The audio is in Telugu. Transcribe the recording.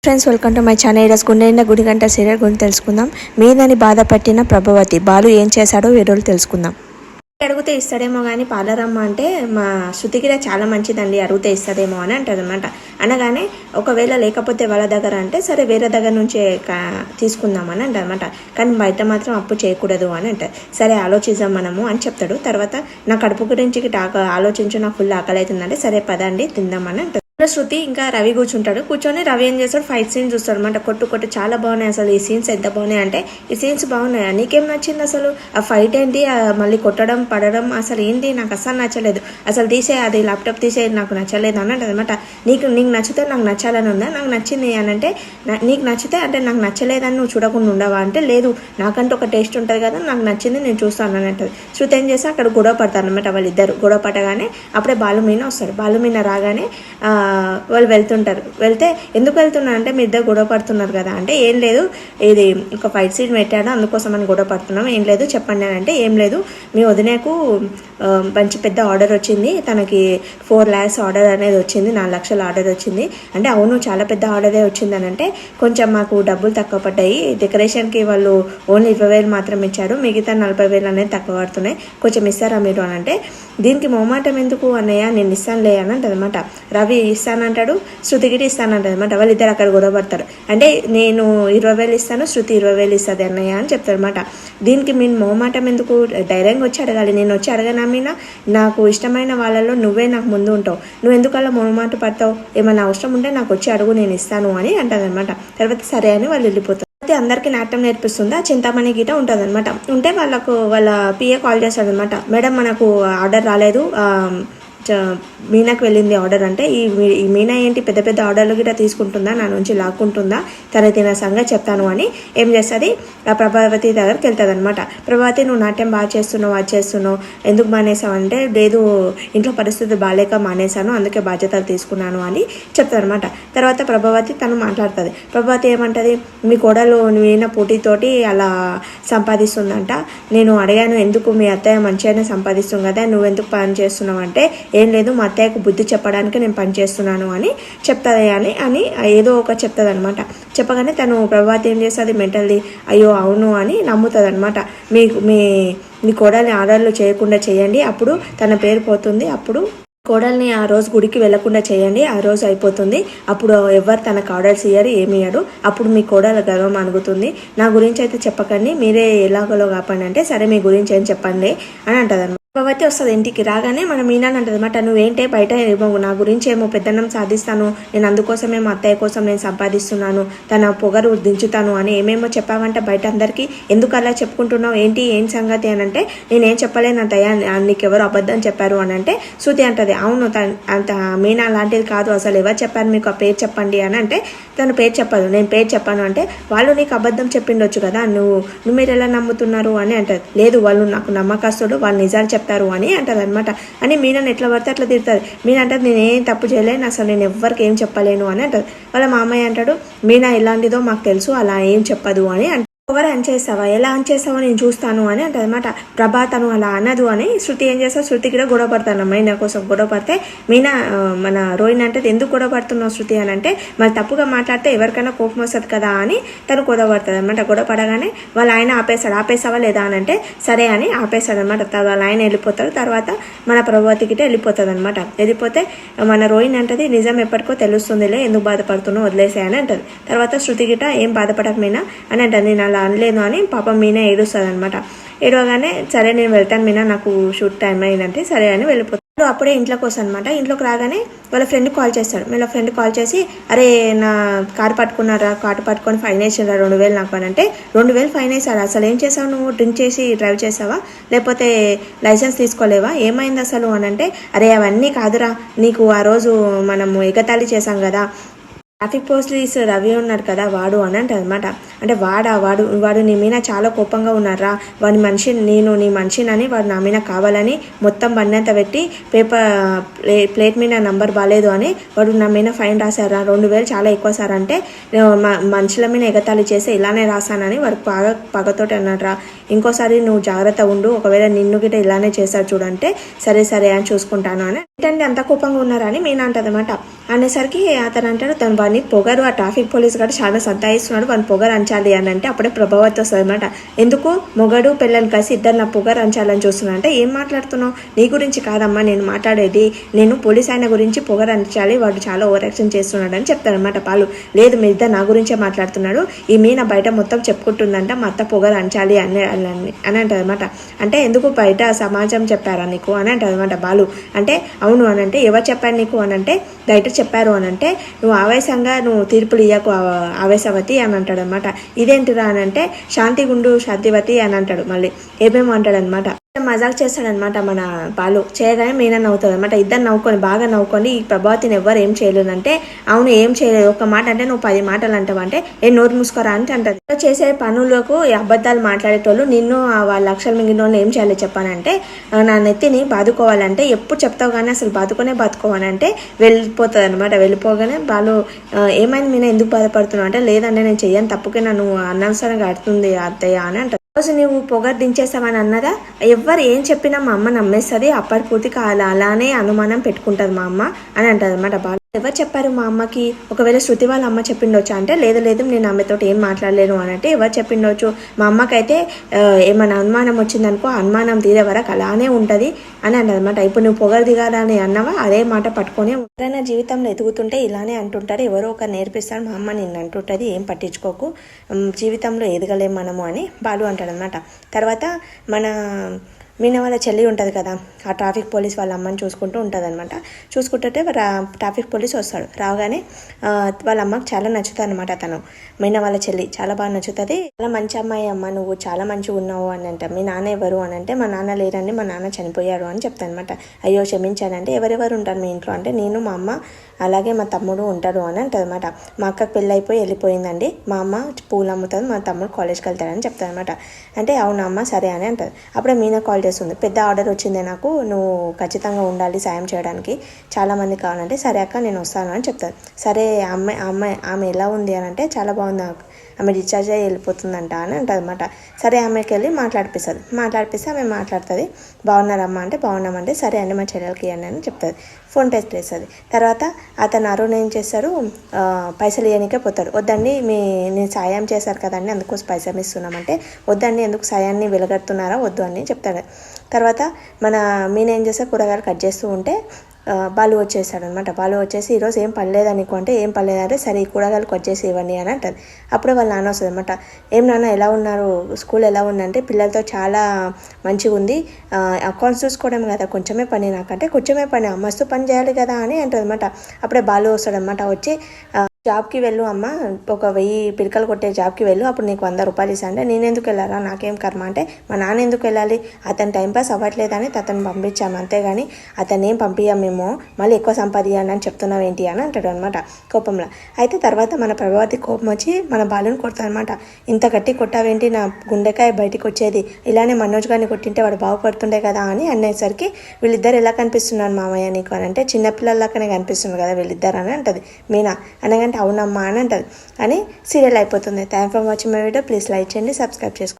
Friends, welcome to my channel. ఈరోజు గుండె గుడిగంట సీరియల్ గురించి తెలుసుకుందాం. మీదని బాధ పెట్టిన ప్రభావతి బాలు ఏం చేశాడో వీడియోలు తెలుసుకుందాం. అడిగితే ఇస్తాడేమో కానీ పాలరమ్మ అంటే మా శృతికిర చాలా మంచిదండి, అడిగితే ఇస్తాడేమో అని అంటారు అనమాట. అనగానే ఒకవేళ లేకపోతే వాళ్ళ దగ్గర అంటే సరే వేరే దగ్గర నుంచే తీసుకుందామని అంటారు అనమాట. కానీ బయట మాత్రం అప్పు చేయకూడదు అని అంటారు. సరే ఆలోచిద్దాం మనము అని చెప్తాడు. తర్వాత నా కడుపు గురించి ఆలోచించు, నాకు ఫుల్ ఆకలి అవుతుందంటే సరే పదండి తిందామని అంటారు. శృతి ఇంకా రవి కూర్చుంటాడు. కూర్చొని రవి ఏం చేస్తాడు, ఫైట్ సీన్ చూస్తాడు అనమాట. కొట్టు చాలా బాగున్నాయి అసలు, ఈ సీన్స్ ఎంత బాగున్నాయి అంటే ఈ సీన్స్ బాగున్నాయా, నీకేం నచ్చింది అసలు, ఆ ఫైట్ ఏంటి, మళ్ళీ కొట్టడం పడడం అసలు ఏంటి, నాకు అస్సలు నచ్చలేదు, అసలు తీసే అది ల్యాప్టాప్ తీసే నాకు నచ్చలేదు అని అంటది అనమాట. నీకు నచ్చితే నాకు నచ్చాలని ఉందా, నాకు నచ్చింది అని అంటే నీకు నచ్చితే అంటే నాకు నచ్చలేదని నువ్వు చూడకుండా ఉండవా అంటే లేదు, నాకంటూ ఒక టేస్ట్ ఉంటుంది కదా, నాకు నచ్చింది నేను చూస్తాను అని అంటది. శృతి ఏం చేస్తే అక్కడ గొడవ పడతారు అనమాట. వాళ్ళిద్దరు గొడవ పడగానే అప్పుడే బాలుమీన వస్తాడు. బాలుమీన రాగానే వాళ్ళు వెళ్తే ఎందుకు వెళ్తున్నా అంటే మీ ఇద్దరు గొడవ పడుతున్నారు కదా అంటే ఏం లేదు, ఇది ఒక ఫైట్ సీన్ పెట్టాడు అందుకోసం అని గొడవ పడుతున్నాం, ఏం లేదు చెప్పండి అని అంటే ఏం లేదు, మీ వదినకు మంచి పెద్ద ఆర్డర్ వచ్చింది, తనకి 4 lakhs ఆర్డర్ అనేది వచ్చింది, 4 లక్షల ఆర్డర్ వచ్చింది అంటే అవును చాలా పెద్ద ఆర్డరే వచ్చిందని అంటే కొంచెం మాకు డబ్బులు తక్కువ పడ్డాయి, డెకరేషన్కి వాళ్ళు ఓన్లీ 20,000 మాత్రం ఇచ్చారు, మిగతా 40,000 అనేది తక్కువ పడుతున్నాయి, కొంచెం ఇస్తారా మీరు అని అంటే దీనికి మొహమాటం ఎందుకు అన్నయ్య నేను ఇస్తానులే అని అంటది అనమాట. రవి ఇస్తానంటాడు, శృతికి ఇస్తానంటది అనమాట. వాళ్ళిద్దరు అక్కడ గొడవ పడతారు. అంటే నేను 20,000 ఇస్తాను, శృతి 20,000 ఇస్తుంది అన్నయ్య అని చెప్తారు అనమాట. దీనికి మీ మొహమాటం ఎందుకు, ధైర్యంగా వచ్చి అడగాలి, నేను వచ్చి అడగనా మీనా, నాకు ఇష్టమైన వాళ్ళలో నువ్వే నాకు ముందు ఉంటావు, నువ్వు ఎందుకు అలా మొహమాట పడతావు, ఏమైనా అవసరం ఉంటే నాకు వచ్చి అడుగు నేను ఇస్తాను అని అంటది అనమాట. తర్వాత సరే అని వాళ్ళు వెళ్ళిపోతారు. అందరికీ నాట్యం నేర్పిస్తుంది. ఆ చింతామణి గీట ఉంటుంది అనమాట. ఉంటే వాళ్ళ పిఏ కాల్ చేస్తాడు అనమాట. మేడం మనకు ఆర్డర్ రాలేదు, మీనాకు వెళ్ళింది ఆర్డర్ అంటే ఈ మీనా ఏంటి పెద్ద పెద్ద ఆర్డర్లు గిట్ట తీసుకుంటుందా, నా నుంచి లాక్కుంటుందా, తన సంగతి చెప్తాను అని ఏం చేస్తుంది, ఆ ప్రభావతి దగ్గరికి వెళ్తుంది అనమాట. ప్రభావతి నువ్వు నాట్యం బాగా చేస్తున్నావు, అది చేస్తున్నావు, ఎందుకు మానేసావు అంటే లేదు ఇంట్లో పరిస్థితి బాగాలేక మానేశాను, అందుకే బాధ్యతలు తీసుకున్నాను అని చెప్తారు అనమాట. తర్వాత ప్రభావతి తను మాట్లాడుతుంది. ప్రభావతి ఏమంటుంది, మీ కోడలు మీనా పోటీతోటి అలా సంపాదిస్తుందంట, నేను అడిగాను ఎందుకు మీ అత్తయ్య మంచిగానే సంపాదిస్తుంది కదా నువ్వెందుకు పని చేస్తున్నావు అంటే ఏం లేదు మా అత్తయ్యకు బుద్ధి చెప్పడానికి నేను పనిచేస్తున్నాను అని చెప్తుంది అని ఏదో ఒక చెప్తుంది అనమాట. చెప్పగానే తను ప్రభావతి ఏం చేస్తుంది, మెంటల్ది అయ్యో అవును అని నమ్ముతుంది అనమాట. మీ కోడల్ని ఆర్డర్లు చేయకుండా చేయండి, అప్పుడు తన పేరు పోతుంది, అప్పుడు కోడల్ని ఆ రోజు గుడికి వెళ్లకుండా చేయండి, ఆ రోజు అయిపోతుంది, అప్పుడు ఎవరు తనకు ఆర్డర్స్ ఇయ్యరు ఏమి ఇయ్యరు, అప్పుడు మీ కోడల గర్వం అనుగుతుంది, నా గురించి అయితే చెప్పకండి మీరే ఎలాగోలో కాపండి అంటే సరే మీ గురించి ఏం చెప్పండి అని అంటది. ప్రభావతి వస్తుంది. ఇంటికి రాగానే మన మీనా అంటది అనమాట, నువ్వేంటే బయట నా గురించి ఏమో పెద్దన్నం సాధిస్తాను, నేను అందుకోసమే మా అత్తయ్య కోసం నేను సంపాదిస్తున్నాను, తన పొగరు దించుతాను అని ఏమేమో చెప్పావంటే బయట అందరికీ, ఎందుకు అలా చెప్పుకుంటున్నావు, ఏం సంగతి అని అంటే నేనేం చెప్పలేను అత్తయ్య, నీకెవరు అబద్ధం చెప్పారు అని అంటే శృతి అంటది అవును అంత మీనా అలాంటిది కాదు, అసలు ఎవరు చెప్పారు మీకు, ఆ పేరు చెప్పండి అని అంటే తను పేరు చెప్పదు, నేను పేరు చెప్పాను అంటే వాళ్ళు నీకు అబద్ధం చెప్పిండొచ్చు కదా, మీరు ఎలా నమ్ముతున్నారు అని అంటది. లేదు వాళ్ళు నాకు నమ్మకస్తుడు, వాళ్ళు నిజాలు చెప్తారు అని అంటది అనమాట. అని మీనని ఎట్లా పడితే అట్లా తిడుతుంది. మీనా అంటది నేనేం తప్పు చేయలేను, అసలు నేను ఎవ్వరికి ఏం చెప్పలేను అని అంటది. వాళ్ళ మామయ్య అంటాడు మీనా ఎలాంటిదో మాకు తెలుసు, అలా ఏం చెప్పదు అని అంటారు. ఎవరు చేస్తావా, ఎలా చేస్తావో నేను చూస్తాను అని అంటది అనమాట. ప్రభా తను అలా అనదు అని శృతి ఏం చేస్తావు, శృతి కూడా గొడవ పడతాను మీనా కోసం. గొడవ పడితే మీనా మన రోహిణి అంటే ఎందుకు గొడవ పడుతున్నావు శృతి అని అంటే మరి తప్పుగా మాట్లాడితే ఎవరికైనా కోపం వస్తుంది కదా అని తను గొడవ పడుతుంది అనమాట. గొడవ పడగానే వాళ్ళ ఆయన ఆపేసావా లేదా అని అంటే సరే అని ఆపేస్తాడు అనమాట. వాళ్ళ ఆయన వెళ్ళిపోతాడు. తర్వాత మన ప్రభావతి గిட்ட వెళ్ళిపోతుంది అనమాట. వెళ్ళిపోతే మన రోహిణి అంటది నిజం ఎప్పటికో తెలుస్తుందిలే, ఎందుకు బాధపడుతున్నావు వదిలేసే అని అంటది. తర్వాత శృతి గిట ఏం బాధపడక మీనా అని అంటది, నేను అలా అనలేదు అని పాపం మీనా ఏడుస్తుంది అనమాట. ఏడవగానే సరే నేను వెళ్తాను మీనా, నాకు షూట్ టైం అయిందంటే సరే అని వెళ్ళిపోతాడు. అప్పుడే ఇంట్లోకి వస్తాను అనమాట. ఇంట్లోకి రాగానే వాళ్ళ ఫ్రెండ్ కాల్ చేస్తాడు. వాళ్ళ ఫ్రెండ్ కాల్ చేసి అరే నా కారు పట్టుకున్నారా, కారు పట్టుకొని ఫైన్ వేసారా 2,000 నాకు అని అంటే 2,000 ఫైన్ వేసారా, అసలు ఏం చేసావు నువ్వు, డ్రింక్ చేసి డ్రైవ్ చేసావా లేకపోతే లైసెన్స్ తీసుకోలేవా, ఏమైంది అసలు అని అంటే అరే అవన్నీ కాదురా, నీకు ఆ రోజు మనము ఎగతాళి చేసాం కదా, ట్రాఫిక్ పోలీస్ రవి ఉన్నాడు కదా వాడు అని అంటది అనమాట. అంటే వాడు నీ మీద చాలా కోపంగా ఉన్నారా, వాడి మనిషి నేను నీ మనిషినని వాడు నా మీద కావాలని మొత్తం బండంతా పెట్టి ప్లేట్ మీద నంబర్ బాగాలేదు అని వాడు నా మీద ఫైన్ రాశారా, 2,000 చాలా ఎక్కువ సార్ అంటే మనుషుల మీద ఎగతాళి చేస్తే ఇలానే రాశానని వాడు పగతోటి అన్నారా, ఇంకోసారి నువ్వు జాగ్రత్త ఉండు, ఒకవేళ నిన్ను గిట్ట ఇలానే చేశారు చూడంటే సరే అని చూసుకుంటాను అని. ఏంటంటే అంత కోపంగా ఉన్నారని మీనా అంటది అనమాట. అనేసరికి అతను అంటాడు తను వాడిని పొగరు ఆ ట్రాఫిక్ పోలీస్ గారు చాలా సతాయిస్తున్నాడు, వాడిని పొగరు అంచాలి అని అంటే అప్పుడే ప్రభావతి వస్తుంది అనమాట. ఎందుకు మొగడు పిల్లలు కలిసి ఇద్దరు నా పొగరు అంచాలని చూస్తున్నా అంటే, ఏం మాట్లాడుతున్నావు, నీ గురించి కాదమ్మా నేను మాట్లాడేది, నేను పోలీస్ ఆయన గురించి పొగరు అంచాలి, వాడు చాలా ఓవర్ యాక్షన్ చేస్తున్నాడు అని చెప్తారనమాట పాలు. లేదు మీ ఇద్దరు నా గురించే మాట్లాడుతున్నాడు, ఈ మీన బయట మొత్తం చెప్పుకుంటుందంట మా అత్త పొగరు అంచాలి అని అంటారు అనమాట. అంటే ఎందుకు బయట సమాజం చెప్పారా నీకు అని అంటారు అనమాట బాలు. అంటే అవును అని అంటే, ఎవరు చెప్పారు నీకు అని అంటే, బయట చెప్పారు అని అంటే, నువ్వు ఆవేశంగా నువ్వు తీర్పులు ఇయ్యకు ఆవేశవతి అని అంటాడు అనమాట. ఇదేంటిరా అని అంటే, శాంతిగుండు శాంతివతి అని అంటాడు. మళ్ళీ ఏమేమో అంటాడు అనమాట. మజాక్ చేస్తాడనమాట మన బాలు. చేయగానే మీనా నవ్వుతుంది అనమాట. ఇద్దరు నవ్వుకొని బాగా నవ్వుకొని, ఈ ప్రభావతిని ఎవ్వరు ఏం చేయలేదు అంటే, అవును ఏం చేయలేదు, ఒక మాట అంటే నువ్వు 10 మాటలు అంటావు అంటే ఏ నోరు మూసుకోరా అని అంటది. చేసే పనులకు అబద్ధాలు మాట్లాడేటోళ్ళు నిన్ను వాళ్ళ లక్షలు మింగిన వాళ్ళు ఏం చేయాలి చెప్పానంటే, నా నెత్తిని బాదుకోవాలంటే ఎప్పుడు చెప్తావు కానీ అసలు బాదుకోవాలంటే వెళ్ళిపోతుంది అనమాట. వెళ్ళిపోగానే బాలు ఏమైంది మీనా ఎందుకు బాధపడుతున్నావు అంటే, లేదంటే నేను చెయ్యను తప్పుకే నన్ను అనవసరంగా అడుతుంది అత్తయ్య అని అంటారు. రోజు నువ్వు పొగరు దించేస్తామని అన్నదా, ఎవరు ఏం చెప్పినా మా అమ్మ నమ్మేస్తుంది, అప్పటి పూర్తికి అలానే అనుమానం పెట్టుకుంటుంది మా అమ్మ అని అంటుంది అనమాట బాలు. ఎవరు చెప్పారు మా అమ్మకి, ఒకవేళ శృతి వాళ్ళ అమ్మ చెప్పిండొచ్చు అంటే, లేదు నేను ఆమెతో ఏం మాట్లాడలేను అని అంటే, ఎవరు చెప్పిండొచ్చు, మా అమ్మకైతే ఏమైనా అనుమానం వచ్చిందనుకో అనుమానం తీరే వరకు అలానే ఉంటుంది అని అన్నదన్నమాట. ఇప్పుడు నువ్వు పొగరు దిగాలని అన్నవా అదే మాట పట్టుకొని, ఎవరైనా జీవితంలో ఎదుగుతుంటే ఇలానే అంటుంటారు, ఎవరో ఒకరు నేర్పిస్తారు, మా అమ్మ నిన్ను అంటుంటుంది ఏం పట్టించుకోకు, జీవితంలో ఎదగలేం మనము అని బాలు అంటాడు అనమాట. తర్వాత మన మీనా వాళ్ళ చెల్లి ఉంటుంది కదా, ఆ ట్రాఫిక్ పోలీస్ వాళ్ళ అమ్మని చూసుకుంటూ ఉంటుంది అనమాట. చూసుకుంటుంటే ట్రాఫిక్ పోలీస్ వస్తాడు. రాగానే వాళ్ళ అమ్మకి చాలా నచ్చుతుంది అనమాట. తను మీనా వాళ్ళ చెల్లి చాలా బాగా నచ్చుతుంది. చాలా మంచి అమ్మాయి అమ్మ, నువ్వు చాలా మంచిగా ఉన్నావు అని అంటే, మీ నాన్న ఎవరు అని అంటే, మా నాన్న లేరండి, మా నాన్న చనిపోయారు అని చెప్తాను అనమాట. అయ్యో క్షమించానంటే, ఎవరెవరు ఉంటారు మీ ఇంట్లో అంటే, నేను మా అమ్మ అలాగే మా తమ్ముడు ఉంటాడు అని అంటుంది అనమాట. మా అక్కకి పెళ్ళి అయిపోయి వెళ్ళిపోయిందండి, మా అమ్మ పూలు అమ్ముతుంది, మా తమ్ముడు కాలేజ్కి వెళ్తాడని చెప్తాను అనమాట. అంటే అవునా అమ్మ సరే అని అంటుంది. అప్పుడే మీనా కాల్ చేస్తుంది, పెద్ద ఆర్డర్ వచ్చింది నాకు, నువ్వు ఖచ్చితంగా ఉండాలి సాయం చేయడానికి, చాలామంది కావాలంటే, సరే అక్క నేను వస్తాను అని చెప్తాను. సరే ఆమె ఎలా ఉంది అని అంటే, చాలా బాగుంది ఆమె డిశ్చార్జ్ అయ్యి వెళ్ళిపోతుందంట అని అంటుంది అనమాట. సరే ఆమెకి వెళ్ళి మాట్లాడిపిస్తే ఆమె మాట్లాడుతుంది. బాగున్నారమ్మా అంటే, బాగున్నామంటే సరే అండి మా చెల్లెలకి అని చెప్తుంది. ఫోన్ టెస్ట్ చేస్తుంది. తర్వాత అతను అరుణ్ ఏం చేస్తారు, పైసలు ఇవ్వనికే పోతాడు. వద్దండి నేను సాయం చేశారు కదండి అందుకోసం పైసలు ఇస్తున్నామంటే, వద్దండి ఎందుకు సాయాన్ని వెలగడుతున్నారా వద్దు అని చెప్తాడు. తర్వాత మన మీన ఏం చేస్తే కూరగాయలు కట్ చేస్తూ ఉంటే బాలు వచ్చేసాడు అనమాట. బాలు వచ్చేసి, ఈరోజు ఏం పర్లేదు నీకు అంటే, ఏం పర్లేదంటే, సరే ఈ కూరగాయలకు వచ్చేసి ఇవ్వండి అని అంటారు. అప్పుడే వాళ్ళ నాన్న వస్తుంది అనమాట. ఏం నాన్న ఎలా ఉన్నారు, స్కూల్ ఎలా ఉందంటే, పిల్లలతో చాలా మంచిగా ఉంది, అకౌంట్స్ చూసుకోవడం కదా కొంచెమే పని నాకంటే, కొంచెమే పని మస్తు పని చేయాలి కదా అని అంటుంది అనమాట. అప్పుడే బాలు వస్తాడు అనమాట. వచ్చి జాబ్కి వెళ్ళు అమ్మ, ఒక 1000 పిలకలు కొట్టే జాబ్కి వెళ్ళు, అప్పుడు నీకు 100 రూపాయలు ఇస్తా అంటే, నేను ఎందుకు వెళ్ళారా నాకేం కర్మ అంటే, మా నాన్న ఎందుకు వెళ్ళాలి, అతను టైంపాస్ అవ్వట్లేదని అతను పంపించాము అంతేగాని అతన్ని ఏం పంపించాము మేము, మళ్ళీ ఎక్కువ సంపాదించాను అని చెప్తున్నావు ఏంటి అని అంటాడు అనమాట కోపంలో. అయితే తర్వాత మన ప్రభావతి కోపం వచ్చి మన బాలుని కొడతాడు అనమాట. ఇంత గట్టి కొట్టావేంటి, నా గుండెకాయ బయటికి వచ్చేది, ఇలానే మనోజ్ గారిని కొట్టింటే వాడు బాగుపడుతుండే కదా అని అనేసరికి, వీళ్ళిద్దరు ఎలా కనిపిస్తున్నారు మామయ్య నీకు అని అంటే, చిన్నపిల్లలకనే కనిపిస్తున్నారు కదా వీళ్ళిద్దరు అని అంటది మీనా. అనగానే అవునమ్మా అని అంటది. అని సీరియల్ అయిపోతుంది. Thank for watching my video. Please like చేయండి, సబ్స్క్రైబ్ చేసుకోండి.